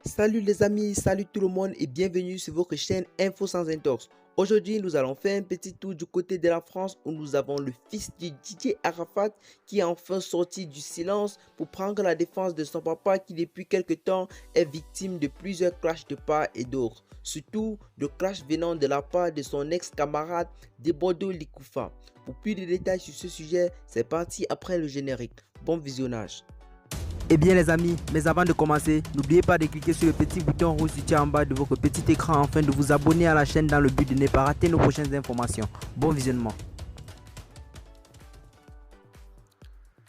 Salut les amis, salut tout le monde et bienvenue sur votre chaîne Info sans Intox. Aujourd'hui, nous allons faire un petit tour du côté de la France où nous avons le fils de Didier Arafat qui est enfin sorti du silence pour prendre la défense de son papa qui depuis quelque temps est victime de plusieurs clashs de part et d'autre. Surtout de clashs venant de la part de son ex-camarade Debodo Likoufa. Pour plus de détails sur ce sujet, c'est parti après le générique. Bon visionnage. Eh bien les amis, mais avant de commencer, n'oubliez pas de cliquer sur le petit bouton rouge situé en bas de votre petit écran afin de vous abonner à la chaîne dans le but de ne pas rater nos prochaines informations. Bon visionnement.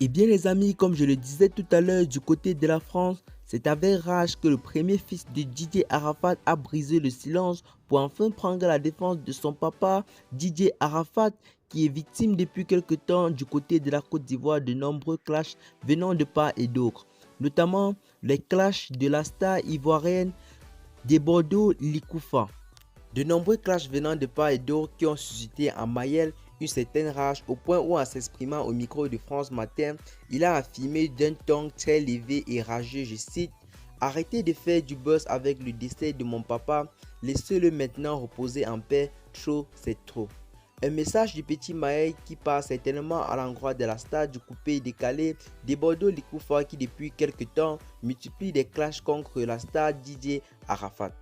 Eh bien les amis, comme je le disais tout à l'heure du côté de la France, c'est avec rage que le premier fils de Didier Arafat a brisé le silence pour enfin prendre la défense de son papa Didier Arafat qui est victime depuis quelque temps du côté de la Côte d'Ivoire de nombreux clashs venant de part et d'autre, notamment les clashs de la star ivoirienne Debodo Likoufa. De nombreux clashs venant de part et d'autre qui ont suscité en Mayel une certaine rage au point où en s'exprimant au micro de France Matin, il a affirmé d'un ton très élevé et rageux, je cite: « Arrêtez de faire du buzz avec le décès de mon papa, laissez-le maintenant reposer en paix, trop c'est trop. » Un message du petit Maël qui part certainement à l'endroit de la star du coupé décalé Debodo Likoufa qui depuis quelque temps multiplie des clashs contre la star Didier Arafat.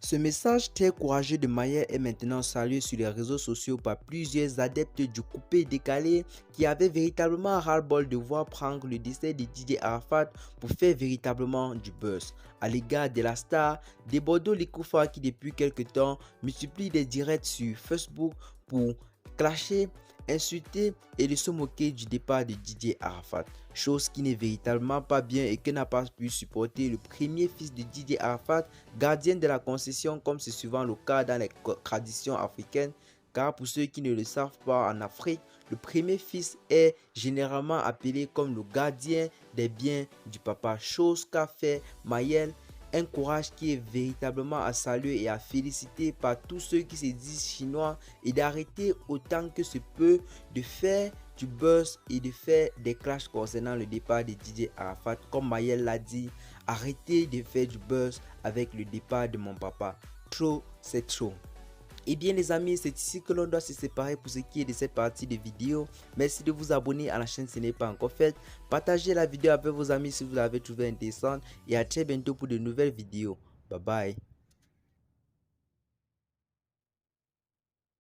Ce message très courageux de Mayer est maintenant salué sur les réseaux sociaux par plusieurs adeptes du coupé décalé qui avaient véritablement ras-le-bol de voir prendre le décès de Didier Arafat pour faire véritablement du buzz à l'égard de la star Debodo Likoufa qui depuis quelque temps multiplie des directs sur Facebook pour clasher, insulter et de se moquer du départ de Didier Arafat, chose qui n'est véritablement pas bien et que n'a pas pu supporter le premier fils de Didier Arafat, gardien de la concession comme c'est souvent le cas dans les traditions africaines, car pour ceux qui ne le savent pas, en Afrique, le premier fils est généralement appelé comme le gardien des biens du papa, chose qu'a fait Mayel. Un courage qui est véritablement à saluer et à féliciter par tous ceux qui se disent chinois et d'arrêter autant que se peut de faire du buzz et de faire des clashs concernant le départ de Didier Arafat. Comme Mayel l'a dit, arrêtez de faire du buzz avec le départ de mon papa. Trop, c'est trop. Et bien les amis, c'est ici que l'on doit se séparer pour ce qui est de cette partie de vidéo. Merci de vous abonner à la chaîne si ce n'est pas encore fait. Partagez la vidéo avec vos amis si vous l'avez trouvé intéressante. Et à très bientôt pour de nouvelles vidéos. Bye bye.